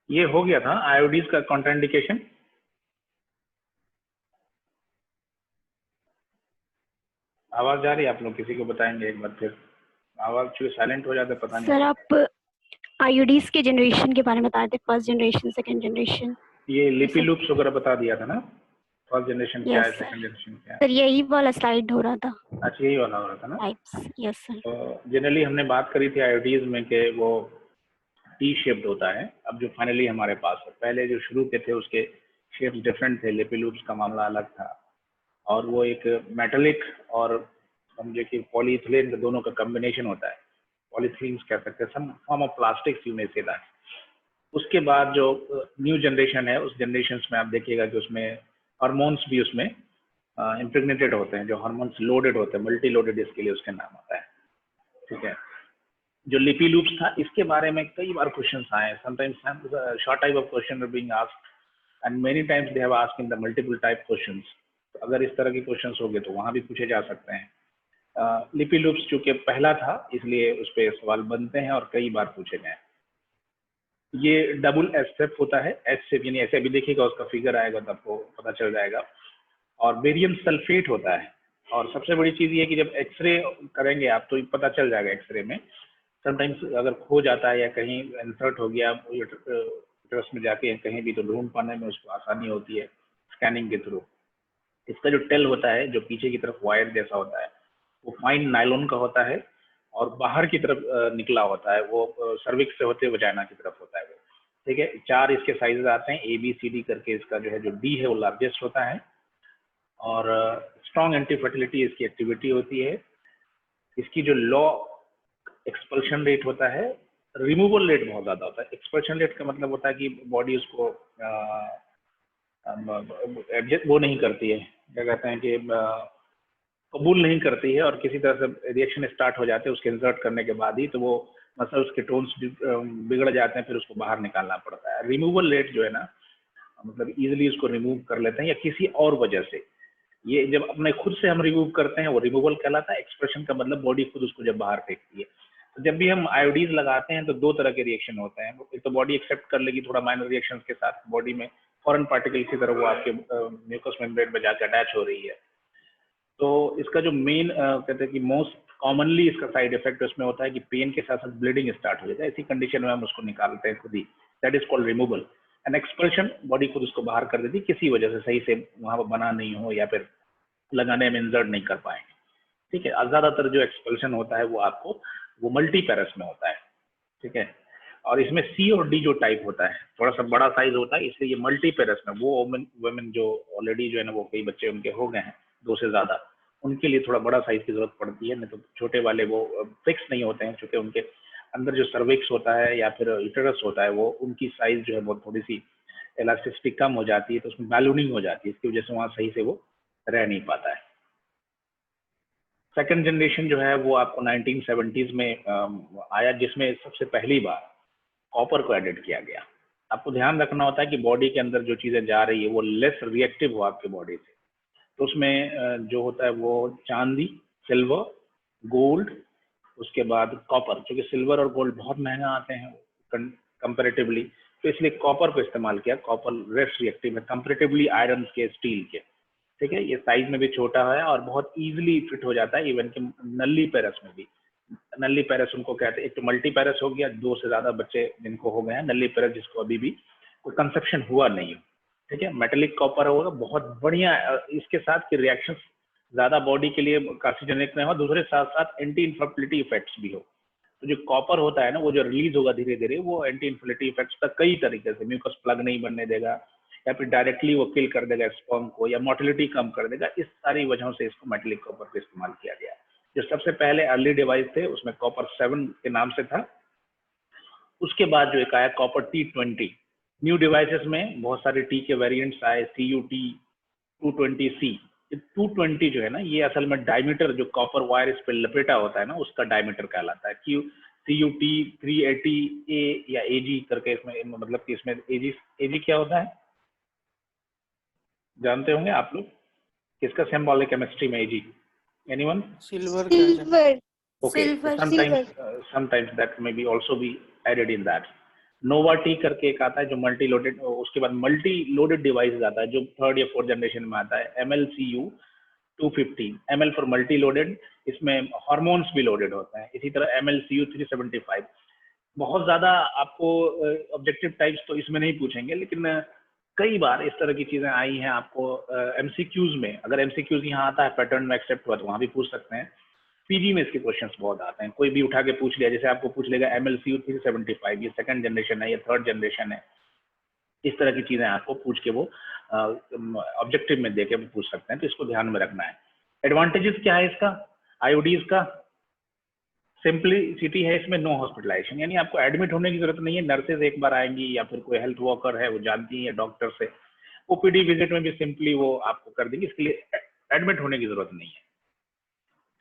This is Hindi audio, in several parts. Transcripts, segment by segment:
ये हो गया था आयोडीज का कॉन्ट्राइंडिकेशन। आवाज जा रही है? आप लोग किसी को बताएंगे एक बार फिर? आवाज क्यों साइलेंट हो जाता है पता नहीं। सर आप आईओडीज के जनरेशन के बारे में बता रहे थे, फर्स्ट जनरेशन, सेकंड जनरेशन। ये लिपी लूप्स वगैरह बता दिया था ना, फर्स्ट जनरेशन क्या है, यस सेकंड सर। जनरेशन क्या है। सर यही वाला स्लाइड हो रहा था। अच्छा यही वाला हो रहा था ना। टाइप्स। Yes sir. तो जनरली हमने बात करी थी आयोडीज में कि वो टी शेप्ड होता है। अब जो फाइनली हमारे पास है, पहले जो शुरू के थे उसके शेप्स डिफरेंट थे, लिपी लूप्स का मामला अलग था, और वो एक मेटेलिक और समझे कि पॉलीइथिलीन दोनों का कॉम्बिनेशन होता है। पॉलीथीन्स कह सकते हैं, some form of plastics you may say that. उसके बाद जो न्यू जनरेशन है, उस जनरेशन में आप देखिएगा कि उसमें हार्मोन्स भी उसमें इम्प्रेग्नेटेड होते हैं, जो हार्मोन्स लोडेड होते हैं, मल्टी लोडेड इसके लिए उसके नाम होता है। ठीक है। जो लिपी लूप्स था इसके बारे में कई बार क्वेश्चंस आए, sometimes short type of question are being asked and many times they have asked in the multiple type questions. तो अगर इस तरह के क्वेश्चंस हो गए तो वहां भी पूछे जा सकते हैं। लिपी लूप्स चूंकि पहला था इसलिए उस पर सवाल बनते हैं और कई बार पूछे गए। ये डबल एस शेप होता है, एस शेप यानी ऐसे अभी देखिएगा उसका फिगर आएगा तो आपको पता चल जाएगा। और बेरियम सल्फेट होता है। और सबसे बड़ी चीज ये कि जब एक्सरे करेंगे आप तो पता चल जाएगा एक्सरे में। समटाइम्स अगर खो जाता है या कहीं इंसर्ट हो गया यूट्रस में जाके कहीं भी, तो ढूंढ पाने में उसको आसानी होती है स्कैनिंग के थ्रू। इसका जो टेल होता है जो पीछे की तरफ वायर जैसा होता है वो फाइन नायलॉन का होता है, और बाहर की तरफ निकला होता है, वो सर्विक्स से होते वजाइना की तरफ होता है वो। ठीक है। 4 इसके साइजेस आते हैं, ए बी सी डी करके। इसका जो है जो डी है वो लार्जेस्ट होता है, और स्ट्रॉन्ग एंटी फर्टिलिटी इसकी एक्टिविटी होती है। इसकी जो लॉ एक्सपल्शन रेट होता है, रिमूवल रेट बहुत ज्यादा होता है। एक्सपल्शन रेट का मतलब होता है कि बॉडी उसको एडजस्ट वो नहीं करती है, क्या कहते हैं कि कबूल नहीं करती है, और किसी तरह से रिएक्शन स्टार्ट हो जाते हैं उसके इंसर्ट करने के बाद ही, तो वो मसल्स के टोन्स बिगड़ जाते हैं, फिर उसको बाहर निकालना पड़ता है। रिमूवल रेट जो है ना, मतलब इजीली उसको रिमूव कर लेते हैं या किसी और वजह से। ये जब अपने खुद से हम रिमूव करते हैं वो रिमूवल कहलाता है। एक्सप्रेशन का मतलब बॉडी खुद उसको जब बाहर फेंकती है। तो जब भी हम आयोडीज लगाते हैं तो 2 तरह के रिएक्शन होते हैं। एक तो बॉडी एक्सेप्ट कर लेगी थोड़ा माइनर रिएक्शंस के साथ, बॉडी में फॉरेन पार्टिकल की तरह वो आपके म्यूकस मेम्ब्रेन में जाकर अटैच हो रही है। तो इसका जो मेन कहते हैं कि मोस्ट कॉमनली इसका साइड इफेक्ट उसमें होता है कि पेन के साथ साथ ब्लीडिंग स्टार्ट हो जाता है। ऐसी कंडीशन में हम उसको निकालते हैं खुद ही, that is called removal. And expulsion, body खुद उसको बाहर कर देती किसी वजह से, सही से वहां पर बना नहीं हो या फिर लगाने में इंसर्ट नहीं कर पाएंगे। ठीक है। ज्यादातर जो एक्सपल्शन होता है वो आपको वो मल्टी पैरस में होता है। ठीक है। और इसमें सी और डी जो टाइप होता है थोड़ा सा बड़ा साइज होता है, इसलिए ये मल्टी पैरस में वो वुमेन जो ऑलरेडी जो है ना वो कई बच्चे उनके हो गए हैं 2 से ज्यादा, उनके लिए थोड़ा बड़ा साइज की जरूरत पड़ती है। नहीं तो छोटे वाले वो फिक्स नहीं होते हैं, क्योंकि उनके अंदर जो सर्विक्स होता है या फिर यूटेरस होता है वो उनकी साइज जो है वो थोड़ी सी इलास्टिसिटी कम हो जाती है, तो उसमें बैलूनिंग हो जाती है, इसकी वजह से वहाँ सही से वो रह नहीं पाता है। सेकंड जनरेशन जो है वो आपको 1970s में आया, जिसमें सबसे पहली बार कॉपर को एडिट किया गया। आपको ध्यान रखना होता है कि बॉडी के अंदर जो चीजें जा रही है वो लेस रिएक्टिव हो आपके बॉडी से। तो उसमें जो होता है वो चांदी, सिल्वर, गोल्ड, उसके बाद कॉपर। क्योंकि सिल्वर और गोल्ड बहुत महंगा आते हैं कंपेरेटिवली, तो इसलिए कॉपर को इस्तेमाल किया। कॉपर लेस रिएक्टिव है कंपेरेटिवली आयरन के, स्टील के। ठीक है। ये साइज में भी छोटा है और बहुत इजीली फिट हो जाता है, इवन कि नल्ली पैरस में भी। नल्ली पैरस उनको कहते हैं, एक तो मल्टी पैरस हो गया, 2 से ज्यादा बच्चे जिनको हो गए हैं, नल्ली पैरस जिसको अभी भी कोई कंसेप्शन हुआ नहीं हो। ठीक है। मेटेलिक कॉपर होगा बहुत बढ़िया। इसके साथ की रिएक्शन ज्यादा बॉडी के लिए कार्सिनोजेनिक नहीं हो, दूसरे साथ साथ एंटी इन्फर्टिलिटी इफेक्ट्स भी हो। तो जो कॉपर होता है ना वो जो रिलीज होगा धीरे धीरे, वो एंटी इन्फर्टिलिटी इफेक्ट्स का कई तरीके से, म्यूकस प्लग नहीं बनने देगा, या फिर डायरेक्टली वो किल कर देगा स्पर्म को, या मोटिलिटी कम कर देगा। इस सारी वजहों से इसको मेटेलिक कॉपर का इस्तेमाल किया गया। जो सबसे पहले अर्ली डिवाइस थे उसमें कॉपर 7 के नाम से था। उसके बाद जो एक आया कॉपर T20। न्यू डिवाइसेस में बहुत सारे टी के वेरिएंट्स आए, CUT 220C। 220 जो है ना ये असल में डायमीटर, जो कॉपर वायर इस पे लपेटा होता है ना उसका डायमीटर कहलाता है। CUT 380A या AG करके, इसमें मतलब कि इसमें AG क्या होता है जानते होंगे आप लोग? किसका सिंबल है केमिस्ट्री में AG? Anyone? Silver Okay, silver. sometimes that may be also be added in that. नोवा-टी करके एक आता है जो मल्टी लोडेड, उसके बाद मल्टी लोडेड डिवाइस आता है जो 3rd या 4th जनरेशन में आता है, MLCU 215, ML for multi loaded, इसमें हार्मोन्स भी लोडेड होते हैं। इसी तरह MLCU 375। बहुत ज्यादा आपको ऑब्जेक्टिव टाइप्स तो इसमें नहीं पूछेंगे, लेकिन कई बार इस तरह की चीजें आई हैं आपको MCQs में। अगर MCQs यहाँ आता है पैटर्न में एक्सेप्ट हुआ तो वहां भी पूछ सकते हैं। पीजी में इसके क्वेश्चंस बहुत आते हैं, कोई भी उठा के पूछ लिया, जैसे आपको पूछ लेगा MLCU 375 ये 2nd जनरेशन है, ये 3rd जनरेशन है, इस तरह की चीजें आपको पूछ के वो ऑब्जेक्टिव में देके वो पूछ सकते हैं, तो इसको ध्यान में रखना है। एडवांटेजेस क्या है इसका, आईओडीज का? सिंपलिसिटी है इसमें, नो हॉस्पिटलाइजेशन, यानी आपको एडमिट होने की जरूरत नहीं है। नर्सेज एक बार आएंगी या फिर कोई हेल्थ वर्कर है वो जानती है डॉक्टर से, ओपीडी विजिट में भी सिंपली वो आपको कर देंगे, इसके लिए एडमिट होने की जरूरत नहीं है।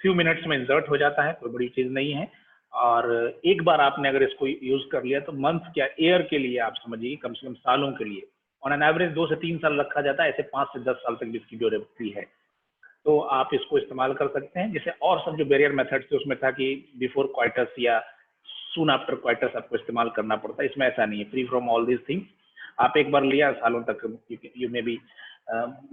फ्यू मिनट्स में इंसर्ट हो जाता है, कोई बड़ी चीज नहीं है। और एक बार आपने अगर इसको यूज कर लिया तो मंथ क्या ईयर के लिए आप समझिए कम से कम सालों के लिए, ऑन एन एवरेज 2 से 3 साल रखा जाता है, ऐसे 5 से 10 साल तक भी इसकी ड्यूरेबिलिटी है। तो आप इसको इस्तेमाल कर सकते हैं। जैसे और सब जो बैरियर मेथड्स थे उसमें था कि बिफोर क्वाइटस या सून आफ्टर क्वाइटस आपको इस्तेमाल करना पड़ता है, इसमें ऐसा नहीं है, free from all these things. आप एक बार लिया सालों तक you may be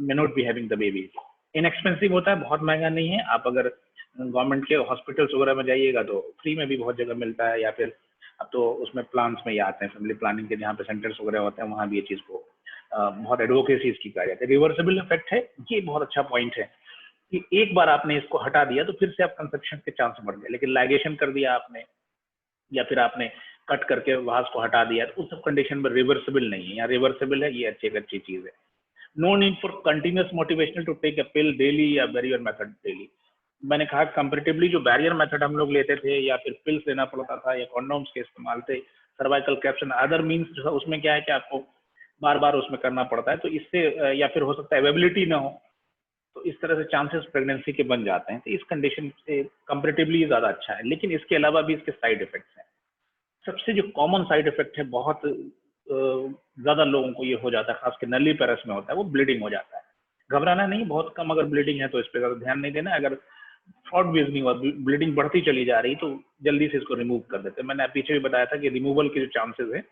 may not be having the baby. Inexpensive होता है, बहुत महंगा नहीं है। आप अगर गवर्नमेंट के हॉस्पिटल्स वगैरह में जाइएगा तो फ्री में भी बहुत जगह मिलता है, या फिर अब तो उसमें प्लान्स में ही आते हैं, फैमिली प्लानिंग के जहाँ पे सेंटर्स वगैरह होते हैं वहाँ भी ये चीज़ को बहुत एडवोकेसी इसकी कहा जाता है। रिवर्सिबल इफेक्ट है, ये बहुत अच्छा पॉइंट है कि एक बार आपने इसको हटा दिया तो फिर से आप कंसेप्शन के चांस बढ़ गए, लेकिन लाइगेशन कर दिया आपने या फिर आपने कट करके वास को हटा दिया तो उस सब कंडीशन में रिवर्सिबल नहीं है। यहाँ रिवर्सिबल है, ये अच्छी चीज है। No need for continuous motivational to take a pill daily या बैरियर मेथड डेली। मैंने कहा कंपेरेटिवली जो बैरियर मेथड हम लोग लेते थे या फिर पिल्स लेना पड़ता था या कॉन्डोम्स के इस्तेमाल थे, सर्वाइकल कैप्शन, अदर मीन्स जो है उसमें क्या है कि आपको बार बार उसमें करना पड़ता है, तो इससे या फिर हो सकता है अवेबिलिटी ना हो, तो इस तरह से चांसेस प्रेगनेंसी के बन जाते हैं। तो इस कंडीशन से कंपेरेटिवली ज़्यादा अच्छा है, लेकिन इसके अलावा भी इसके साइड इफेक्ट्स हैं। सबसे जो कॉमन साइड इफेक्ट है, बहुत ज़्यादा लोगों को ये हो जाता है, खासकर नली पैरस में होता है, वो ब्लीडिंग हो जाता है। घबराना नहीं, बहुत कम अगर ब्लीडिंग है तो इस पर ज़्यादा ध्यान नहीं देना। अगर फ्रॉड बेस नहीं हुआ, ब्लीडिंग बढ़ती चली जा रही तो जल्दी से इसको रिमूव कर देते हैं। मैंने पीछे भी बताया था कि रिमूवल के जो चांसेस है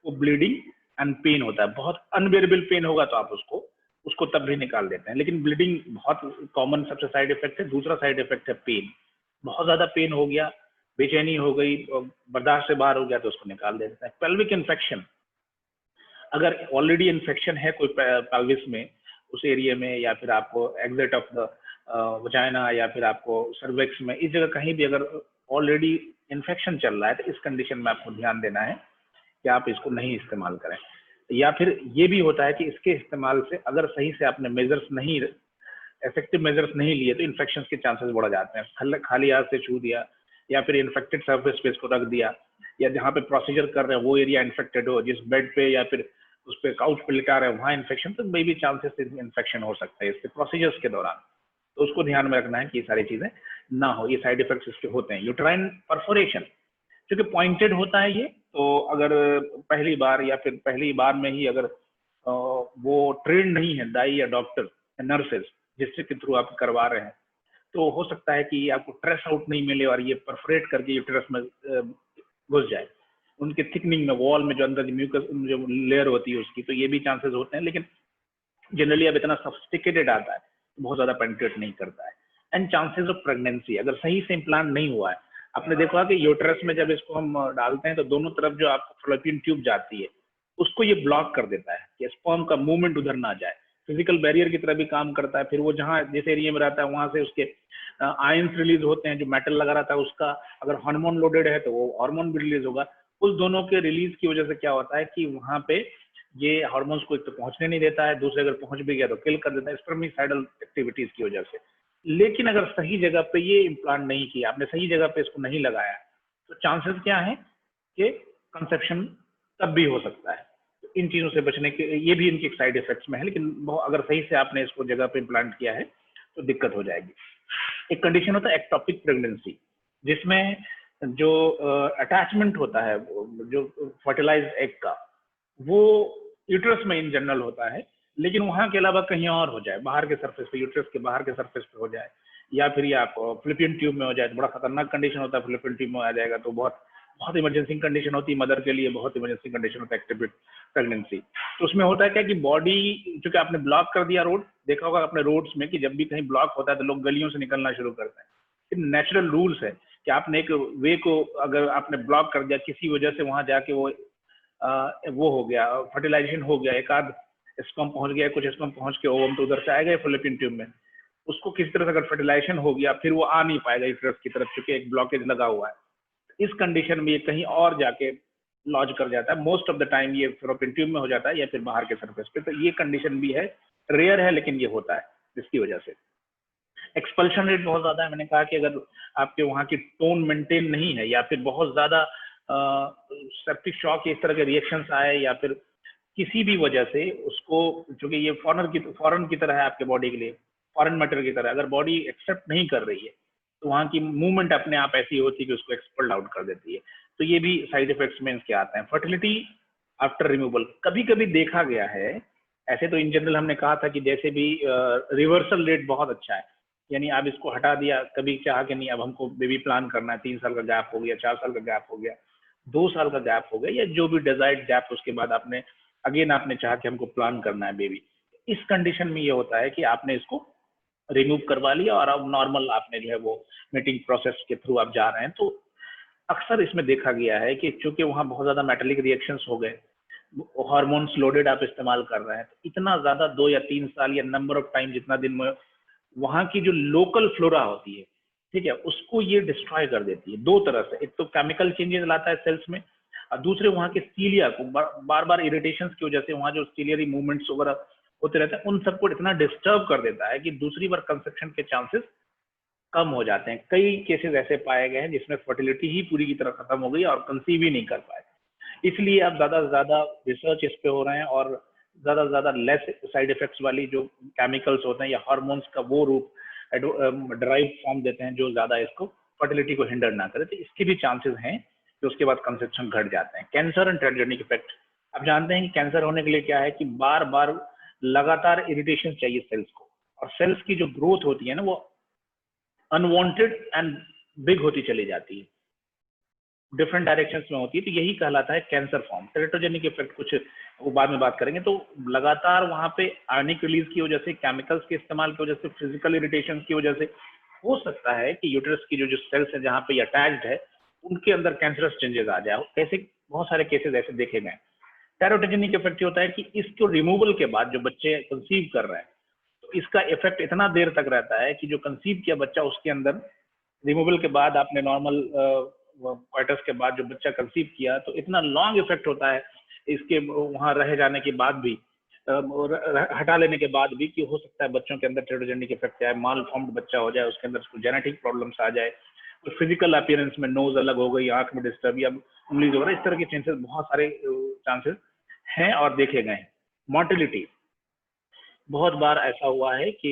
वो ब्लीडिंग एंड पेन होता है। बहुत अनबेरेबल पेन होगा तो आप उसको तब भी निकाल देते हैं, लेकिन ब्लीडिंग बहुत कॉमन सबसे साइड इफेक्ट है। दूसरा साइड इफेक्ट है पेन। बहुत ज्यादा पेन हो गया, बेचैनी हो गई, बर्दाश्त से बाहर हो गया तो उसको निकाल देते हैं। पेल्विक इन्फेक्शन, अगर ऑलरेडी इन्फेक्शन है कोई पेल्विस में, उस एरिया में, या फिर आपको एग्जिट ऑफ द वजाइना या फिर आपको सर्विक्स में, इस जगह कहीं भी अगर ऑलरेडी इन्फेक्शन चल रहा है तो इस कंडीशन में आपको ध्यान देना है कि आप इसको नहीं इस्तेमाल करें। या फिर ये भी होता है कि इसके इस्तेमाल से अगर सही से आपने मेजर्स नहीं, इफेक्टिव मेजर्स नहीं लिए तो इन्फेक्शन के चांसेस बढ़ जाते हैं। खाली हाथ से छू दिया या फिर इन्फेक्टेड सर्फेस पे इसको रख दिया, या जहाँ पे प्रोसीजर कर रहे हैं वो एरिया इन्फेक्टेड हो, जिस बेड पे या फिर उस पर काउच पे लिटा रहे हैं वहाँ इन्फेक्शन, तो मे भी चांसेस इन्फेक्शन हो सकता है इसके प्रोसीजर्स के दौरान। तो उसको ध्यान में रखना है कि ये सारी चीजें ना हो, ये साइड इफेक्ट्स इसके होते हैं। यूट्राइन परफोरेशन क्योंकि पॉइंटेड होता है ये, तो अगर पहली बार या फिर पहली बार में ही अगर वो ट्रेन नहीं है दाई या डॉक्टर नर्सेज जिसके थ्रू आप करवा रहे हैं, तो हो सकता है कि आपको ट्रेस आउट नहीं मिले और ये परफोरेट करके यूट्रस में घुस जाए, उनके थिकनिंग में, वॉल में जो अंदर म्यूकस जो लेयर होती है उसकी, तो ये भी चांसेस होते हैं। लेकिन जनरली अब इतना सोफिस्टिकेटेड आता है तो बहुत ज्यादा पेनिट्रेट नहीं करता है। एंड चांसेस ऑफ प्रेगनेंसी, अगर सही से इम्प्लांट नहीं हुआ है, आपने देखा कि यूट्रस में जब इसको हम डालते हैं तो दोनों तरफ जो आपको फ्लोपियन ट्यूब जाती है उसको ये ब्लॉक कर देता है कि स्पर्म का मूवमेंट उधर ना जाए। फिजिकल बैरियर की तरह भी काम करता है। फिर वो जहाँ जिस एरिया में रहता है वहां से उसके आयंस रिलीज होते हैं, जो मेटल लगा रहता है उसका, अगर हार्मोन लोडेड है तो वो हार्मोन भी रिलीज होगा। उस दोनों के रिलीज की वजह से क्या होता है कि वहां पे ये हार्मोन्स को एक तो पहुंचने नहीं देता है, दूसरे अगर पहुंच भी गया तो किल कर देता है स्पर्मिसाइडल एक्टिविटीज की वजह से। लेकिन अगर सही जगह पे ये इम्प्लांट नहीं किया आपने, सही जगह पे इसको नहीं लगाया, तो चांसेस क्या है कि कंसेप्शन तब भी हो सकता है। तो इन चीजों से बचने के ये भी इनके साइड इफेक्ट्स में है, लेकिन अगर सही से आपने इसको जगह पे इम्प्लांट किया है तो दिक्कत हो जाएगी। एक कंडीशन होता है एक्टोपिक प्रेगनेंसी, जिसमें जो अटैचमेंट होता है जो फर्टिलाइज एग का, वो यूट्रस में इन जनरल होता है, लेकिन वहां के अलावा कहीं और हो जाए, बाहर के सरफेस पे, यूट्रस के बाहर के सरफेस पे हो जाए, या फिर ये आप फ्लिपियन ट्यूब में हो जाए तो बड़ा खतरनाक कंडीशन होता है। फ्लिपियन ट्यूब में आ जाएगा तो बहुत बहुत इमरजेंसी कंडीशन होती है मदर के लिए, बहुत इमरजेंसी कंडीशन होता है एक्टिव प्रेगनेंसी। तो उसमें होता है क्या कि बॉडी, चूंकि आपने ब्लॉक कर दिया रोड, देखा होगा अपने रोड्स में कि जब भी कहीं ब्लॉक होता है तो लोग गलियों से निकलना शुरू करते हैं। नेचुरल रूल्स है कि आपने एक वे को अगर आपने ब्लॉक कर दिया किसी वजह से, वहां जाके वो हो गया, फर्टिलाइजेशन हो गया, एक आध स्पर्म पहुंच गया, कुछ स्पर्म पहुंच के ओवम तो उधर से आएगा फॉलोपियन ट्यूब में, उसको किसी तरह से अगर फर्टिलाइजेशन हो गया फिर वो आ नहीं पाएगा यूट्रस की तरफ, क्योंकि एक ब्लॉकेज लगा हुआ है। इस कंडीशन में ये कहीं और जाके लॉज कर जाता है। मोस्ट ऑफ द टाइम ये फॉलोपियन ट्यूब में हो जाता है या फिर बाहर के सरफेस पे। तो ये कंडीशन भी है, रेयर है लेकिन ये होता है, जिसकी वजह से एक्सपल्शन रेट बहुत ज्यादा है। मैंने कहा कि अगर आपके वहाँ की टोन मेंटेन नहीं है या फिर बहुत ज्यादा सेप्टिक शॉक इस तरह के रिएक्शंस आए या फिर किसी भी वजह से उसको, चूंकि ये फॉरेन की तरह है आपके बॉडी के लिए, फॉरेन मैटर की तरह, अगर बॉडी एक्सेप्ट नहीं कर रही है तो वहाँ की मूवमेंट अपने आप ऐसी होती है कि उसको एक्सपल्ड आउट कर देती है। तो ये भी साइड इफेक्ट्स में इसके आते हैं। फर्टिलिटी आफ्टर रिमूवल कभी कभी देखा गया है, ऐसे तो इन जनरल हमने कहा था कि जैसे भी रिवर्सल रेट बहुत अच्छा है, यानी आप इसको हटा दिया, कभी चाह के नहीं अब हमको बेबी प्लान करना है, 3 साल का गैप हो गया, 4 साल का गैप हो गया, 2 साल का गैप हो गया, या जो भी डिजायर्ड गैप, उसके बाद आपने अगेन आपने चाहा कि हमको प्लान करना है बेबी। इस कंडीशन में ये होता है कि आपने इसको रिमूव करवा लिया और अब नॉर्मल आपने जो है वो मीटिंग प्रोसेस के थ्रू आप जा रहे हैं। तो अक्सर इसमें देखा गया है कि चूंकि वहाँ बहुत ज्यादा मेटालिक रिएक्शंस हो गए, हार्मोन्स लोडेड आप इस्तेमाल कर रहे हैं, तो इतना ज्यादा 2 या 3 साल या नंबर ऑफ टाइम जितना दिन में वहाँ की जो लोकल फ्लोरा होती है, ठीक है, उसको ये डिस्ट्रॉय कर देती है दो तरह से। एक तो केमिकल चेंजेस लाता है सेल्स में, और दूसरे वहाँ के सीलिया को बार बार इरिटेशंस की वजह से वहाँ जो सीलियरी मूवमेंट्स वगैरह होते रहते हैं, उन सबको इतना डिस्टर्ब कर देता है कि दूसरी बार कंसेप्शन के चांसेस कम हो जाते हैं। कई केसेस ऐसे पाए गए हैं जिसमें फर्टिलिटी ही पूरी की तरह खत्म हो गई और कंसीव ही नहीं कर पाए। इसलिए अब ज्यादा से ज्यादा रिसर्च इस पे हो रहे हैं और ज्यादा से ज्यादा लेस साइड इफेक्ट्स वाली जो केमिकल्स होते हैं या हार्मोन्स का वो रूप ड्राइव फॉर्म देते हैं जो ज्यादा इसको फर्टिलिटी को हिंडर ना करे। तो इसके भी चांसेस हैं कि उसके बाद कंसेप्शन घट जाते हैं। कैंसर एंड टेट्राजेनिक इफेक्ट, आप जानते हैं कि कैंसर होने के लिए क्या है कि बार बार लगातार इरिटेशन चाहिए सेल्स को, और सेल्स की जो ग्रोथ होती है ना वो अनवांटेड एंड बिग होती चली जाती है, डिफरेंट डायरेक्शंस में होती है। तो यही कहलाता है कैंसर फॉर्म। टेरेटोजेनिक इफेक्ट कुछ वो बाद में बात करेंगे। तो लगातार वहां पे आयनिक रिलीज की वजह से, केमिकल्स के इस्तेमाल की वजह से, फिजिकल इरिटेशन की वजह से हो सकता है कि यूट्रस की जो सेल्स है जहाँ पे अटैच्ड है उनके अंदर कैंसरस चेंजेस आ जाए। ऐसे बहुत सारे केसेस ऐसे देखे गए। टेरेटोजेनिक इफेक्ट होता है कि इसको रिमूवल के बाद जो बच्चे कंसीव कर रहे हैं तो इसका इफेक्ट इतना देर तक रहता है कि जो कंसीव किया बच्चा उसके अंदर रिमूवल के बाद आपने नॉर्मल क्वार्टर्स के बाद जो बच्चा कंसीव किया तो इतना लॉन्ग इफेक्ट होता है इसके वहां रह जाने के बाद भी, हटा लेने के बाद भी, कि हो सकता है बच्चों के अंदर टेरेटोजेनिक इफेक्ट आए, माल फॉर्म्ड बच्चा हो जाए, उसके अंदर उसको जेनेटिक प्रॉब्लम्स आ जाए, कुछ फिजिकल अपीयरेंस में नोज अलग हो गई, आंख में डिस्टर्ब या उंगली वगैरह, इस तरह के चांसेस, बहुत सारे चांसेस हैं और देखे गए हैं। मोर्टेलिटी, बहुत बार ऐसा हुआ है कि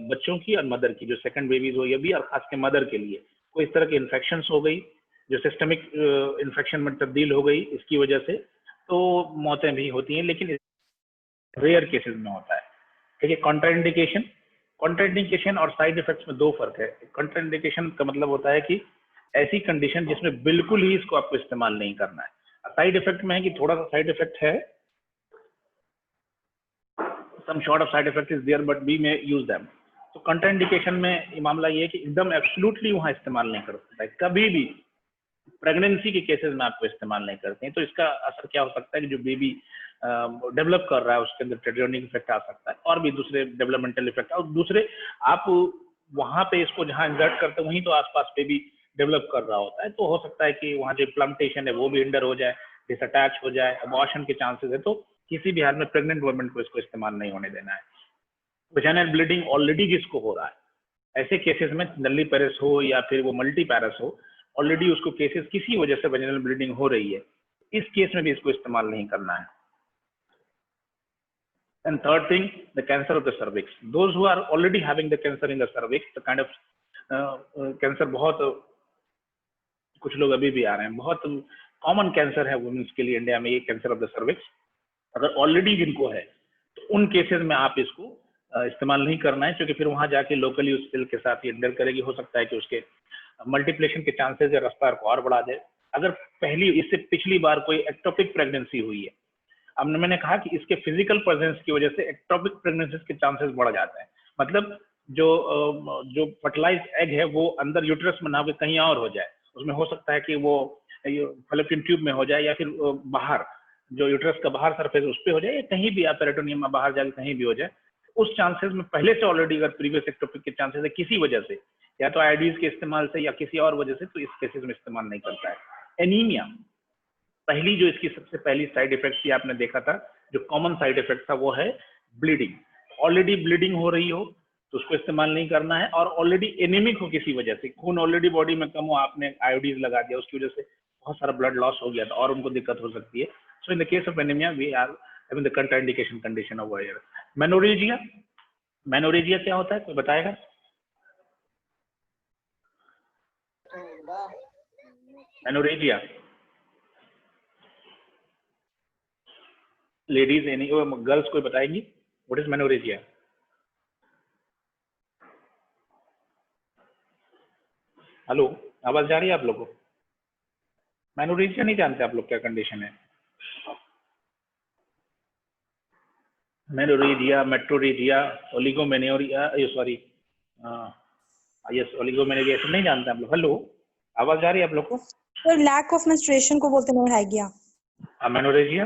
बच्चों की और मदर की, जो सेकंड बेबीज हो या भी, और खास के मदर के लिए कोई इस तरह की इन्फेक्शंस हो गई जो सिस्टमिक इन्फेक्शन में तब्दील हो गई, इसकी वजह से तो मौतें भी होती हैं, लेकिन रेयर केसेस में होता है। ठीक है। कॉन्ट्राइंडिकेशन और साइड इफेक्ट्स में दो फर्क है। कॉन्ट्राइंडिकेशन का मतलब होता है कि ऐसी कंडीशन जिसमें बिल्कुल ही इसको आपको इस्तेमाल नहीं करना है। साइड इफेक्ट में है कि थोड़ा सा साइड इफेक्ट है, some short of side effect is there but we may use them। तो कंट्राइंडिकेशन में ये मामला ये है कि एकदम एब्सोल्युटली वहां इस्तेमाल नहीं कर सकता है, कभी भी प्रेगनेंसी के केसेस में आपको इस्तेमाल नहीं करते हैं। तो इसका असर क्या हो सकता है कि जो बेबी डेवलप कर रहा है उसके अंदर टेट्राजेनिक इफेक्ट आ सकता है और भी दूसरे डेवलपमेंटल इफेक्ट, और दूसरे आप वहां पे इसको जहां इंसर्ट करते हैं वहीं तो आसपास बेबी डेवलप कर रहा होता है, तो हो सकता है कि वहां जो प्लांटेशन है वो भी हिंडर हो जाए, डिसअटैच हो जाए, अबॉर्शन के चांसेस है। तो किसी भी हाल में प्रेग्नेंट वुमेन को इसको इस्तेमाल नहीं होने देना है। वजाइनल ब्लीडिंग ऑलरेडी जिसको हो रहा है, ऐसे केसेस में नल्ली पैरस हो या फिर वो मल्टी पैरस हो, ऑलरेडी उसको केसेस किसी वजह से वजाइनल ब्लीडिंग हो रही है, इस केस में भी इसको इस्तेमाल नहीं करना है। And third thing, the cancer of the cervix, those who are already having the cancer in the cervix, the kind of cancer, बहुत कुछ लोग अभी भी आ रहे हैं, बहुत कॉमन कैंसर है वुमेन्स के लिए इंडिया में ये कैंसर ऑफ द सर्विक्स। अगर ऑलरेडी जिनको है तो उन केसेस में आप इसको इस्तेमाल नहीं करना है, क्योंकि फिर वहां जाके लोकली उस सेल के साथ ये इंटर करेगी, हो सकता है कि उसके मल्टीप्लिकेशन के चांसेस या रफ्तार को और बढ़ा दे। अगर इससे पिछली बार कोई एक्टोपिक प्रेगनेंसी हुई है, अब मैंने कहा कि इसके फिजिकल प्रेजेंस की वजह से एक्टोपिक प्रेगनेंसी के चांसेस बढ़ जाते हैं। मतलब जो फर्टिलाइज एग है वो अंदर यूट्रस में ना कहीं और हो जाए, उसमें हो सकता है कि वो फैलोपियन ट्यूब में हो जाए या फिर बाहर जो यूट्रस का बाहर सरफेस उस पर हो जाए, या कहीं भी आप पेरिटोनियम में बाहर जाके कहीं भी हो जाए। उस चांसेस में पहले से ऑलरेडी अगर प्रीवियस एक्टोपिक के चांसेस है किसी वजह से, या तो आईडीज के इस्तेमाल से या किसी और वजह से, तो इस केसेस में इस्तेमाल नहीं करता है। एनीमिया, पहली जो इसकी सबसे पहली साइड इफेक्ट थी आपने देखा था, जो कॉमन साइड इफेक्ट था वो है ब्लीडिंग। ऑलरेडी ब्लीडिंग हो रही हो तो उसको इस्तेमाल नहीं करना है, और ऑलरेडी एनीमिक हो किसी वजह से, खून ऑलरेडी बॉडी में कम हो, आपने आयोडीज लगा दिया, उसकी वजह से बहुत सारा ब्लड लॉस हो गया था और उनको दिक्कत हो सकती है। So in the case of anaemia we are having the contraindication condition of wire. Menorrhagia, menorrhagia क्या होता है, कोई बताएगा? मेनोरेजिया, लेडीज एनी गर्ल्स कोई बताएंगी व्हाट इज मेनोरेजिया? हेलो, आवाज जा रही है आप लोगों को? मेनोरेजिया नहीं जानते आप लोग क्या कंडीशन है? Menorrhagia, metrorrhagia, oligomenorrhoea, sorry yes oligomenorrhoea, सब नहीं जानते आप लोग? हेलो, आवाज जा रही है आप लोग को? सर लैक ऑफ मेंस्ट्रुएशन को बोलते हैं मेनोरेजिया। मेनोरेजिया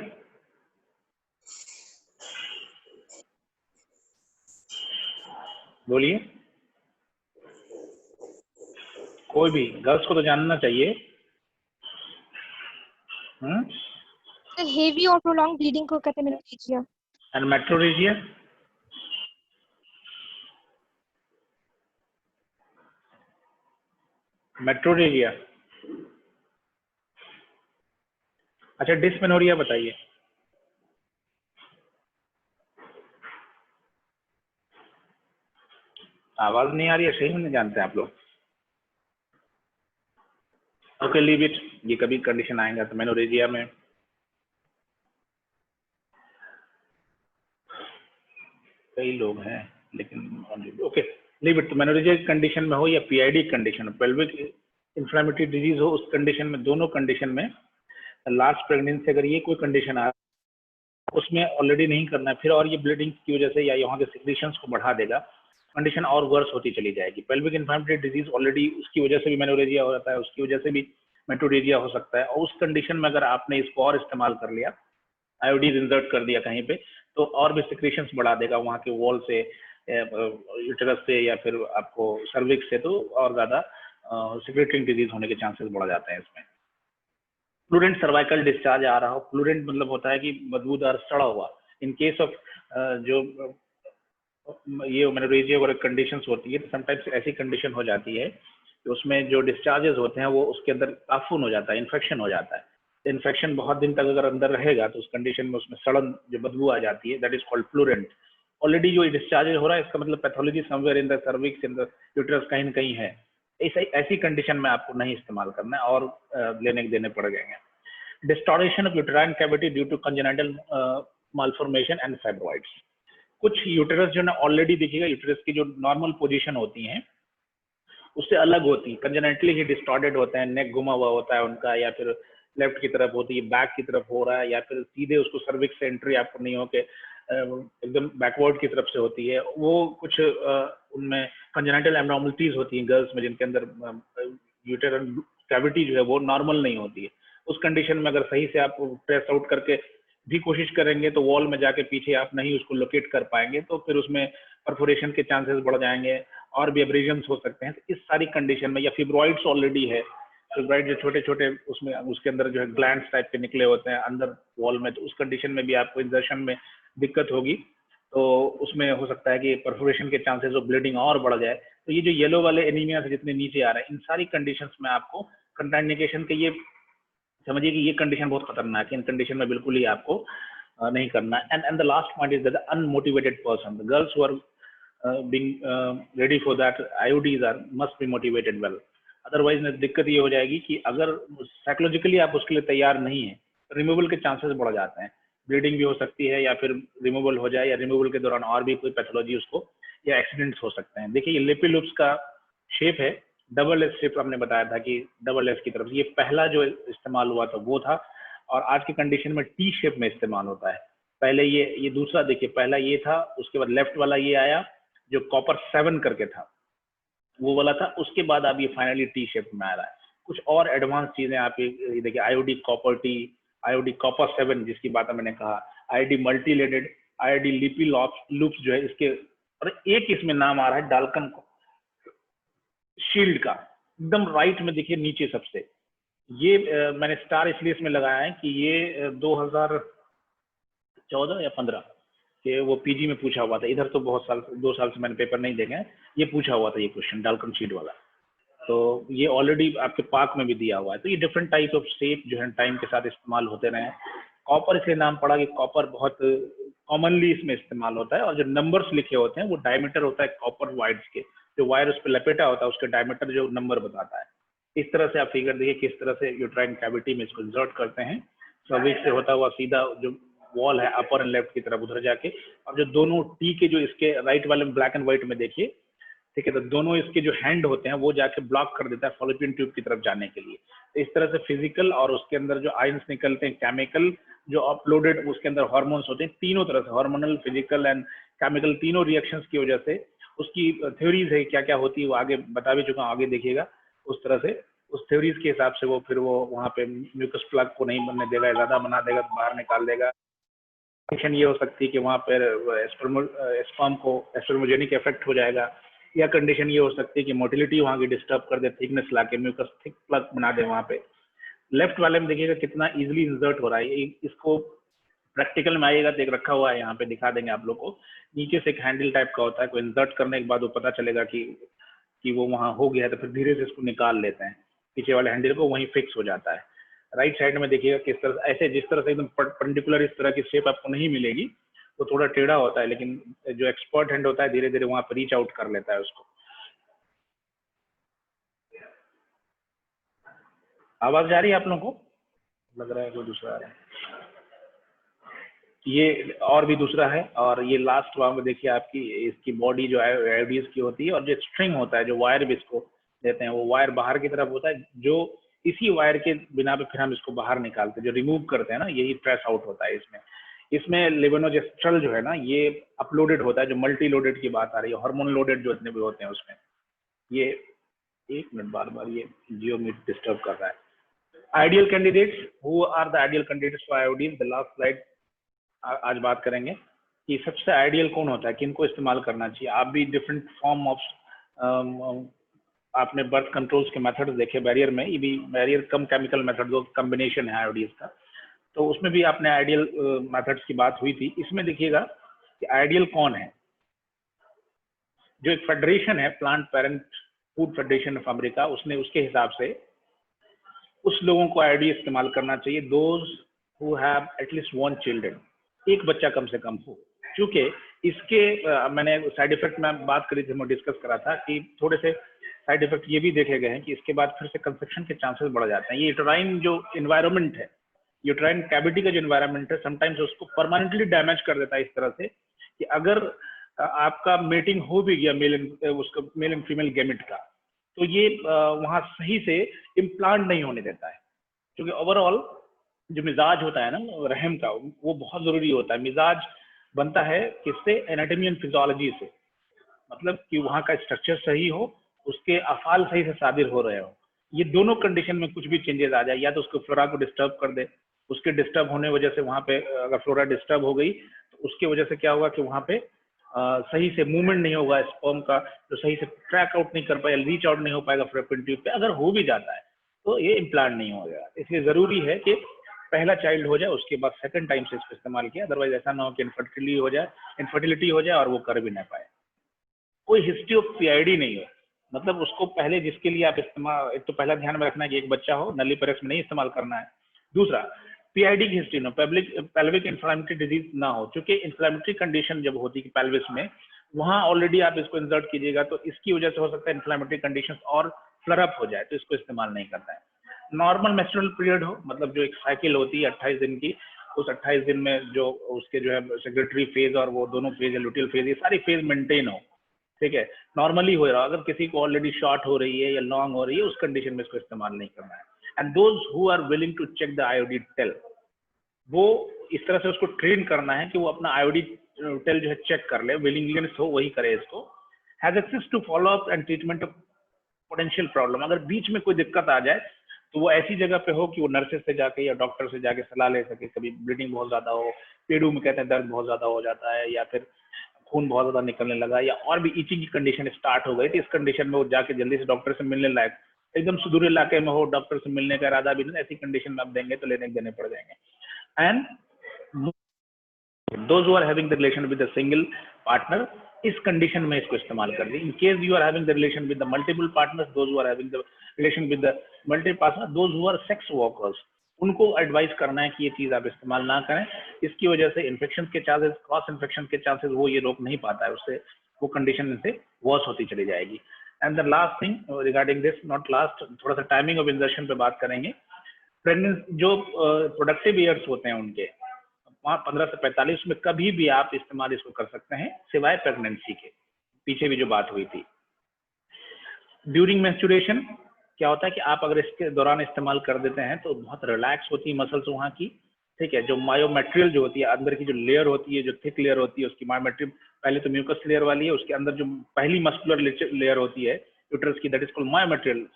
बोलिए, कोई भी, गर्ल्स को तो जानना चाहिए। हेवी और प्रोलॉन्ग ब्लीडिंग को कहते हैं मेनोरेजिया। And metrorrhagia? मेट्रोरेजिया, अच्छा डिस्मेनोरिया बताइए। आवाज नहीं आ रही है, सही में नहीं जानते आप लोग? ओके लीव इट, ये कभी कंडीशन आएगा तो मेनोरेजिया में कई लोग हैं लेकिन okay leave it. Menorrhagia condition में हो या PID condition, pelvic inflammatory disease हो, उस कंडीशन में, दोनों कंडीशन में लास्ट प्रेगनेंसी अगर ये कोई कंडीशन आ उसमें ऑलरेडी नहीं करना है, फिर और ये ब्लीडिंग की वजह से या यहाँ के सिक्रीशंस को बढ़ा देगा, कंडीशन और वर्स होती चली जाएगी। पेल्विक इन्फ्लेमेटरी डिजीज ऑलरेडी उसकी वजह से भी मेनोरेजिया हो जाता है, उसकी वजह से भी मेट्रोरेजिया हो सकता है, और उस कंडीशन में अगर आपने इसको और इस्तेमाल कर लिया, आयोडीज इंसर्ट कर दिया कहीं पे, तो और भी सिक्रीशंस बढ़ा देगा वहाँ के वॉल से, यूटेरस से या फिर आपको सर्विक्स से, तो और ज़्यादा सिक्रेटरिंग डिजीज होने के चांसेस बढ़ जाते हैं इसमें। फ्लूरेंट सर्वाइकल डिस्चार्ज आ रहा हो, फ्लूरेंट मतलब होता है कि बदबूदार सड़ा हुआ। इन केस ऑफ जो ये मेनोरेजिया वगैरह कंडीशंस होती है तो समटाइम्स ऐसी कंडीशन हो जाती है कि उसमें जो डिस्चार्जेस होते हैं वो उसके अंदर ताफून हो जाता है, इन्फेक्शन हो जाता है। इन्फेक्शन बहुत दिन तक अगर अंदर रहेगा तो उस कंडीशन में उसमें सड़न जो बदबू आ जाती है, दैट इज कॉल्ड फ्लूरेंट। ऑलरेडी जो डिस्चार्ज हो रहा है इसका मतलब pathology somewhere in the cervix, in the uterus कहीं न कहीं है। ऐसी कंडीशन में आपको नहीं इस्तेमाल करना है और लेने देने पड़ जाएंगे। Distortion of uterine cavity due to congenital malformation and fibroids. कुछ यूटेरस जो ना ऑलरेडी दिखेगा, यूटेरस की जो नॉर्मल पोजीशन होती हैं उससे अलग होती है, कंजेनिटली ही डिस्टॉर्टेड होते हैं, नेक घुमा हुआ होता है उनका, या फिर लेफ्ट की तरफ होती है, बैक की तरफ हो रहा है, या फिर सीधे उसको सर्विक्स से एंट्री आपको नहीं हो के एकदम बैकवर्ड की तरफ से होती है। वो कुछ उनमें कंजेनिटल एब्नॉर्मलिटीज होती हैं गर्ल्स में, जिनके अंदर यूटेरन कैविटी जो है वो नॉर्मल नहीं होती है। उस कंडीशन में अगर सही से आप ट्रेस आउट करके भी कोशिश करेंगे तो वॉल में जाके पीछे आप नहीं उसको लोकेट कर पाएंगे, तो फिर उसमें परफोरेशन के चांसेस बढ़ जाएंगे और भी एब्रेजन्स हो सकते हैं। तो इस सारी कंडीशन में, या फिब्रॉइड्स ऑलरेडी है, फिब्रॉइड जो छोटे छोटे उसमें उसके अंदर जो है ग्लैंड्स टाइप के निकले होते हैं अंदर वॉल में, तो उस कंडीशन में भी आपको इंजर्शन में दिक्कत होगी, तो उसमें हो सकता है कि परफोरेशन के चांसेस ऑफ ब्लीडिंग और बढ़ जाए। तो ये जो येलो वाले एनीमिया से जितने नीचे आ रहे हैं, इन सारी कंडीशंस में आपको कंट्राइंडिकेशन के ये समझिए कि ये कंडीशन बहुत खतरनाक है, इन कंडीशन में बिल्कुल ही आपको नहीं करना है। And the last point is that unmotivated person, the girls who are being ready for that, IUDs are must be motivated well, otherwise दिक्कत ये हो जाएगी कि अगर साइकोलॉजिकली आप उसके लिए तैयार नहीं है, रिमूवल के चांसेस बढ़ जाते हैं, ब्लीडिंग भी हो सकती है, या फिर रिमूवल हो जाए, या रिमूवल के दौरान और भी कोई पैथोलॉजी उसको, या एक्सीडेंट्स हो सकते हैं। देखिए ये लेपी लूप्स का शेप है, डबल एस शेप आपने बताया था कि डबल एस की तरफ से, ये पहला जो इस्तेमाल हुआ था वो था, और आज की कंडीशन में टी शेप में इस्तेमाल होता है। पहले ये दूसरा देखिए, पहला ये था, उसके बाद लेफ्ट वाला ये आया जो कॉपर 7 करके था, वो वाला था, उसके बाद अब ये फाइनली टी शेप में आ रहा है। कुछ और एडवांस चीजें आप ये देखिए, IOD copper T, IOD copper 7 जिसकी बात मैंने कहा, आईडी मल्टीलेटेड, आईडी लिपी लूप्स जो है इसके, और एक इसमें नाम आ रहा है डाल्कन शील्ड का, एकदम राइट में देखिए नीचे सबसे, ये मैंने स्टार इसलिए इसमें लगाया है कि ये 2014 या 15 के वो पीजी में पूछा हुआ था, इधर तो बहुत साल 2 साल से मैंने पेपर नहीं देखे हैं, ये पूछा हुआ था ये क्वेश्चन डाल्कन शील्ड वाला, तो ये ऑलरेडी आपके पाक में भी दिया हुआ है। तो ये डिफरेंट टाइप ऑफ शेप जो है टाइम के साथ इस्तेमाल होते रहे। कॉपर इसलिए नाम पड़ा कि कॉपर बहुत कॉमनली इसमें इस्तेमाल होता है, और जो नंबर्स लिखे होते हैं वो डायमीटर होता है कॉपर वायर्स के, जो वायर उस पर लपेटा होता है उसके डायमीटर जो नंबर बताता है। इस तरह से आप फिगर देखिए किस तरह से यूट्राइन कैविटी में इसको इंसर्ट करते हैं, सर्विक्स से होता हुआ सीधा जो वॉल है अपर एंड लेफ्ट की तरफ उधर जाके, और जो दोनों टी के जो इसके राइट वाले ब्लैक एंड व्हाइट में देखिए, ठीक है, तो दोनों इसके जो हैंड होते हैं वो जाके ब्लॉक कर देता है फॉलोपियन ट्यूब की तरफ जाने के लिए। तो इस तरह से फिजिकल और उसके अंदर जो आयंस निकलते हैं, केमिकल जो अपलोडेड, उसके अंदर हार्मोन्स होते हैं, तीनों तरह से हार्मोनल, फिजिकल एंड केमिकल, तीनों रिएक्शंस की वजह से उसकी थ्योरीज है क्या क्या होती है, वो आगे बता भी चुका हूँ, आगे देखिएगा। उस तरह से उस थ्योरीज के हिसाब से वो फिर वो वहाँ पे म्यूकस प्लग को नहीं बनने देगा, ज़्यादा बना देगा, बाहर निकाल देगा। कंडीशन ये हो सकती है कि वहाँ पर स्पर्म को एस्ट्रोमोजेनिक इफेक्ट हो जाएगा, या कंडीशन ये हो सकती है कि मोटिलिटी वहाँ की डिस्टर्ब कर दे, थिकनेस ला के म्यूकस थिक प्लग बना दे वहाँ पे। लेफ्ट वाले में देखिएगा कितना इजीली इंसर्ट हो रहा है, इसको प्रैक्टिकल में आइएगा तो एक रखा हुआ है यहाँ पे, दिखा देंगे आप लोग को, नीचे से एक हैंडल टाइप का होता है, कोई इंसर्ट करने के बाद वो पता चलेगा कि वो वहाँ हो गया है, तो फिर धीरे से इसको निकाल लेते हैं, पीछे वाले हैंडल को वहीं फिक्स हो जाता है। राइट साइड में देखिएगा किस तरह ऐसे, जिस तरह से एकदम परपेंडिकुलर इस तरह की शेप आपको नहीं मिलेगी, तो थोड़ा टेढ़ा होता है, लेकिन जो एक्सपर्ट हैंड होता है धीरे धीरे वहाँ पर रीच आउट कर लेता है उसको। आवाज जा रही है आप लोगों को? लग रहा है कोई दूसरा आ रहा है। ये और भी दूसरा है, और ये लास्ट वहाँ में देखिए आपकी इसकी बॉडी जो आयोडीज की होती है, और जो स्ट्रिंग होता है, जो वायर भी इसको देते हैं, वो वायर बाहर की तरफ होता है, जो इसी वायर के बिना पे फिर हम इसको बाहर निकालते हैं, जो रिमूव करते हैं ना, यही ट्रेस आउट होता है इसमें लेवेनोजेस्ट्रल जो है ना, ये अपलोडेड होता है, जो मल्टी लोडेड की बात आ रही है, हार्मोन लोडेड जो इतने भी होते हैं उसमें। ये एक मिनट, बार बार ये जियो मीट डिस्टर्ब कर रहा है। Ideal candidates, who are the ideal candidates for iodine, the last slide आज बात करेंगे कि सबसे आइडियल कौन होता है, किनको इस्तेमाल करना चाहिए। आप भी डिफरेंट फॉर्म ऑफ आपने बर्थ कंट्रोल्स के मेथड्स देखे बैरियर में, ये भी बैरियर कम केमिकल मेथड जो कॉम्बिनेशन है आयोडीज का, तो उसमें भी आपने आइडियल मेथड्स की बात हुई थी। इसमें देखिएगा कि आइडियल कौन है, जो एक फेडरेशन है, plant parent food federation of America, उसने उसके हिसाब से उस लोगों को आयोडीन इस्तेमाल करना चाहिए, those who have at least 1 children, एक बच्चा कम से कम हो। क्योंकि इसके मैंने साइड इफेक्ट में बात करी थी, मैं डिस्कस करा था कि थोड़े से साइड इफेक्ट ये भी देखे गए हैं कि इसके बाद फिर से कंसेप्शन के चांसेस बढ़ जाते हैं। ये यूट्राइन जो इन्वायरमेंट है, यूट्राइन कैविटी का जो इन्वायरमेंट है, समटाइम्स उसको परमानेंटली डैमेज कर देता है इस तरह से कि अगर आपका मेटिंग हो भी गया मेल एंड फीमेल गैमेट का, तो ये वहाँ सही से इम्प्लांट नहीं होने देता है। क्योंकि ओवरऑल जो मिजाज होता है ना रहम का, वो बहुत जरूरी होता है। मिजाज बनता है किससे? एनाटॉमी एंड फिजियोलॉजी से, मतलब कि वहाँ का स्ट्रक्चर सही हो, उसके अफाल सही से सादिर हो रहे हो। ये दोनों कंडीशन में कुछ भी चेंजेस आ जाए, या तो उसको फ्लोरा को डिस्टर्ब कर दे, उसके डिस्टर्ब होने वजह से वहाँ पे अगर फ्लोरा डिस्टर्ब हो गई तो उसकी वजह से क्या होगा कि वहाँ पे सही से मूवमेंट नहीं होगा स्पर्म का, जो सही से ट्रैक आउट नहीं कर पाएगा, रीच आउट नहीं हो पाएगा फॉलोपियन ट्यूब पे। अगर हो भी जाता है तो ये इम्प्लांट नहीं होगा। इसलिए जरूरी है कि पहला चाइल्ड हो जाए, उसके बाद सेकंड टाइम से इसको इस्तेमाल किया, अदरवाइज ऐसा ना हो कि इनफर्टिलिटी हो जाए और वो कर भी ना पाए। कोई हिस्ट्री ऑफ पीआईडी नहीं है, मतलब उसको पहले जिसके लिए आप इस्तेमाल, एक तो पहला ध्यान में रखना है कि एक बच्चा हो, नली पेरेक्स में नहीं इस्तेमाल करना है। दूसरा, पीआईडी की हिस्ट्री ना, पेल्विक इन्फ्लेमेटरी डिजीज ना हो, क्योंकि इन्फ्लेमेटरी कंडीशन जब होती है पेल्विस में, वहाँ ऑलरेडी आप इसको इंसर्ट कीजिएगा तो इसकी वजह से हो सकता है इन्फ्लेमेटरी कंडीशन और फ्लर अप हो जाए, तो इसको इस्तेमाल नहीं करना है। नॉर्मल मेंस्ट्रुअल पीरियड हो, मतलब जो एक साइकिल होती है 28 दिन की, उस 28 दिन में जो उसके जो है सेक्रेटरी फेज और वो दोनों फेज, लुटियल फेज, ये सारी फेज मेंटेन हो, ठीक है, नॉर्मली हो रहा है। अगर किसी को ऑलरेडी शॉर्ट हो रही है या लॉन्ग हो रही है, उस कंडीशन में इसको इस्तेमाल नहीं करना है। And those who are willing to check the IUD tail, वो इस तरह से उसको ट्रेन करना है कि वो अपना आईओडी टेल जो है चेक कर ले, विलिंगनेस हो वही करे इसको। Has access to follow up and treatment of potential problem, अगर बीच में कोई दिक्कत आ जाए तो वो ऐसी जगह पे हो कि वो नर्सेज से जाके या डॉक्टर से जाके सलाह ले सके। कभी ब्लीडिंग बहुत ज्यादा हो, पेड़ू में कहते हैं दर्द बहुत ज्यादा हो जाता है, या फिर खून बहुत ज्यादा निकलने लगा, या और भी ईचिंग की कंडीशन स्टार्ट हो गई, तो इस कंडीशन में वो जाके जल्दी से डॉक्टर से मिलने लायक, एकदम सुदूर इलाके में हो, डॉक्टर से मिलने का इरादा भी नहीं, ऐसी कंडीशन में आप देंगे तो लेने देने पड़ जाएंगे। And those who are having the relation with a single partner, इस कंडीशन में इसको इस्तेमाल कर दी। In case you are having the relation with the multiple partners, those who are having the relation with the multiple partner, those who are sex workers, उनको एडवाइस करना है कि ये चीज आप इस्तेमाल ना करें। इसकी वजह से इन्फेक्शन के चांसेस, क्रॉस इन्फेक्शन के चांसेस वो ये रोक नहीं पाता है, उससे वो कंडीशन से वर्स होती चली जाएगी। And the last thing regarding this, not last, थोड़ा सा टाइमिंग ऑफ इंजर्शन पे बात करेंगे। प्रेगनेंसी जो प्रोडक्टिव ईयर्स होते हैं उनके 15 से 45 में कभी भी आप इस्तेमाल इसको कर सकते हैं, सिवाय प्रेगनेंसी के। पीछे भी जो बात हुई थी, ड्यूरिंग मेंस्ट्रुएशन क्या होता है कि आप अगर इसके दौरान इस्तेमाल कर देते हैं तो बहुत रिलैक्स होती है मसल्स वहाँ की, ठीक है। जो मायोमेट्रियल जो होती है, अंदर की जो लेयर होती है, जो थिक लेयर होती है, उसकी मायोमेट्रियल पहले तो म्यूकस लेयर वाली है, उसके अंदर जो पहली मस्कुलर लेयर होती है यूट्रस की, that is called myometrial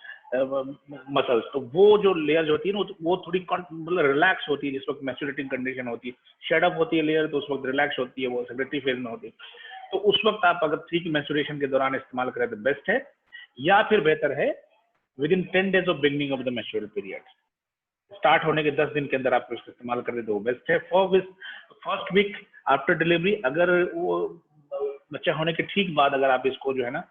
muscles. तो वो जो लेयर होती है ना, वो थोड़ी मतलब रिलैक्स होती है जिस वक्त मेंस्ट्रुएटिंग कंडीशन होती है। शेड अप होती है लेयर तो उस वक्त रिलैक्स होती है, वो सेक्रेटरी फेज में होती है। तो उस वक्त आप अगर ठीक मेंस्ट्रुएशन के दौरान इस्तेमाल करें तो बेस्ट है, या फिर बेहतर है with in 10 days of beginning of the menstrual period, start होने के 10 दिन के अंदर आप इसको इस्तेमाल कर दे तो बेस्ट है। For first week after delivery, अगर वो बच्चा होने के ठीक बाद अगर आप इसको जो है ना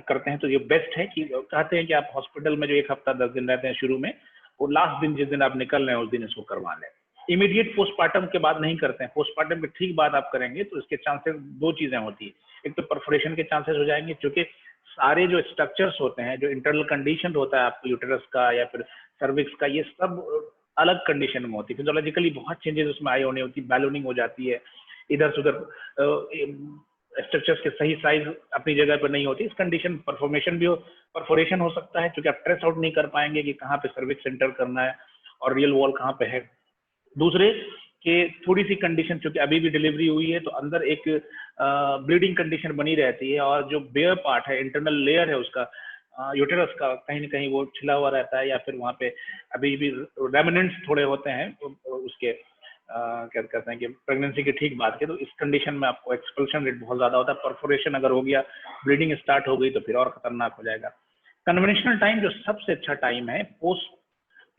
करते हैं तो ये बेस्ट है। कि कहते हैं कि आप हॉस्पिटल में जो 1 हफ्ता 10 दिन रहते हैं शुरू में, वो लास्ट दिन जिस दिन आप निकल रहे हैं उस दिन इसको करवा लें। इमीडिएट पोस्टमार्टम के बाद नहीं करते हैं, पोस्टमार्टम के ठीक बाद आप करेंगे तो इसके चांसेस दो चीजें होती है। एक तो परफोरेशन के चांसेस हो जाएंगे, क्योंकि सारे जो स्ट्रक्चर्स होते हैं, जो इंटरनल कंडीशन होता है आपको यूटेरस का या फिर सर्विक्स का, ये सब अलग कंडीशन में होती है। फिजियोलॉजिकली बहुत चेंजेस उसमें आई होनी होती है, बैलूनिंग हो जाती है, इधर से उधर स्ट्रक्चर्स के सही साइज अपनी जगह पर नहीं होती। इस कंडीशन परफोरेशन हो सकता है, क्योंकि आप ट्रेस आउट नहीं कर पाएंगे कि कहाँ पे सर्विक्स सेंटर करना है और रियल वॉल कहाँ पे है। दूसरे कि थोड़ी सी कंडीशन, क्योंकि अभी भी डिलीवरी हुई है तो अंदर एक ब्लीडिंग कंडीशन बनी रहती है, और जो बेयर पार्ट है, इंटरनल लेयर है उसका, यूटेरस का, कहीं ना कहीं वो छिला हुआ रहता है, या फिर वहाँ पे अभी भी रेमिनेंट्स थोड़े होते हैं उसके क्या कहते हैं कि प्रेगनेंसी के ठीक बाद के। तो इस कंडीशन में आपको एक्सपल्शन रेट बहुत ज्यादा होता है। परफोरेशन अगर हो गया, ब्लीडिंग स्टार्ट हो गई तो फिर और खतरनाक हो जाएगा। कन्वेंशनल टाइम जो सबसे अच्छा टाइम है, पोस्ट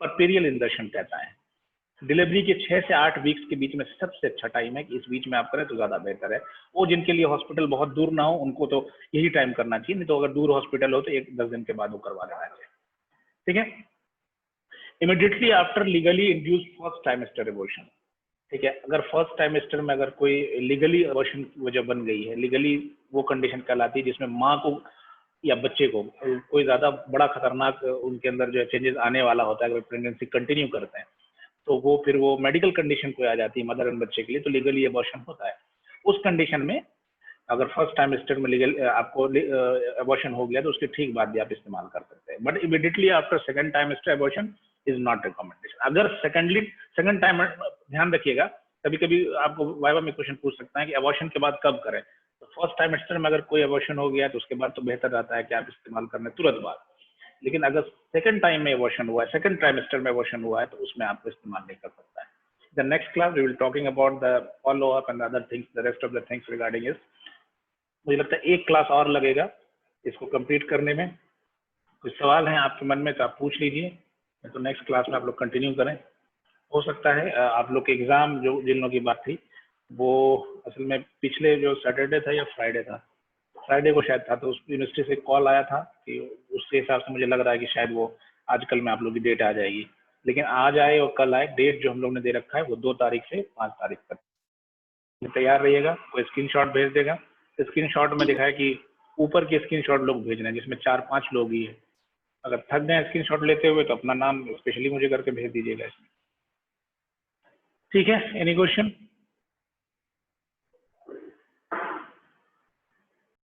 परपेरियल इंजर्शन कहता है, डिलीवरी के 6 से 8 वीक्स के बीच में सबसे अच्छा टाइम है कि इस बीच में आप करें तो ज्यादा बेहतर है। वो जिनके लिए हॉस्पिटल बहुत दूर ना हो उनको तो यही टाइम करना चाहिए, नहीं तो अगर दूर हॉस्पिटल हो तो 1-10 दिन के बाद वो करवा लेना चाहिए, ठीक है। Immediately after legally induce first trimester abortion, ठीक है। अगर फर्स्ट ट्राइमेस्टर में अगर कोई लीगली एबॉर्शन की वजह बन गई है, लीगली वो कंडीशन कहलाती है जिसमें माँ को या बच्चे को कोई ज्यादा बड़ा खतरनाक उनके अंदर जो है चेंजेस आने वाला होता है, अगर प्रेगनेंसी कंटिन्यू करते हैं तो वो फिर वो मेडिकल कंडीशन कोई आ जाती है मदर एंड बच्चे के लिए, तो लीगली एबॉर्शन होता है। उस कंडीशन में अगर फर्स्ट ट्राइमेस्टर में लीगल आपको एबॉर्शन हो गया तो उसके ठीक बाद भी आप इस्तेमाल कर सकते हैं, but immediately after second trimester abortion is not recommendation. अगर सेकंड टाइम, ध्यान रखिएगा, कभी कभी आपको वाइवा में क्वेश्चन पूछ सकता है कि एबॉर्शन के बाद कब करें, तो फर्स्ट ट्राइमेस्टर में अगर कोई एबॉर्शन हो गया तो उसके बाद तो बेहतर रहता है कि आप इस्तेमाल करने तुरंत बाद। लेकिन अगर सेकंड टाइम में एबॉर्शन हुआ है, सेकंड ट्राइमेस्टर में एबॉर्शन हुआ है, तो उसमें आपको इस्तेमाल नहीं कर सकता है। The next class we will talking about the follow up and other things, the rest of the things regarding इस। मुझे लगता है एक क्लास और लगेगा इसको कंप्लीट करने में। कुछ सवाल हैं आपके मन में तो आप पूछ लीजिए, तो नेक्स्ट क्लास में आप लोग कंटिन्यू करें। हो सकता है आप लोग के एग्जाम जो जिन लोगों की बात थी वो असल में पिछले जो सैटरडे था या फ्राइडे था, फ्राइडे को शायद था, तो उस यूनिवर्सिटी से कॉल आया था कि उसके हिसाब से मुझे लग रहा है कि शायद वो आजकल में आप लोग की डेट आ जाएगी। लेकिन आज आए और कल आए, डेट जो हम लोग ने दे रखा है वो 2 तारीख से 5 तारीख तक। तैयार रहिएगा, कोई स्क्रीनशॉट भेज देगा। स्क्रीनशॉट में दिखाया कि ऊपर के स्क्रीनशॉट लोग भेजना है जिसमें 4-5 लोग ही है। अगर थक गए स्क्रीनशॉट लेते हुए तो अपना नाम स्पेशली मुझे करके भेज दीजिएगा इसमें, ठीक है। Any question?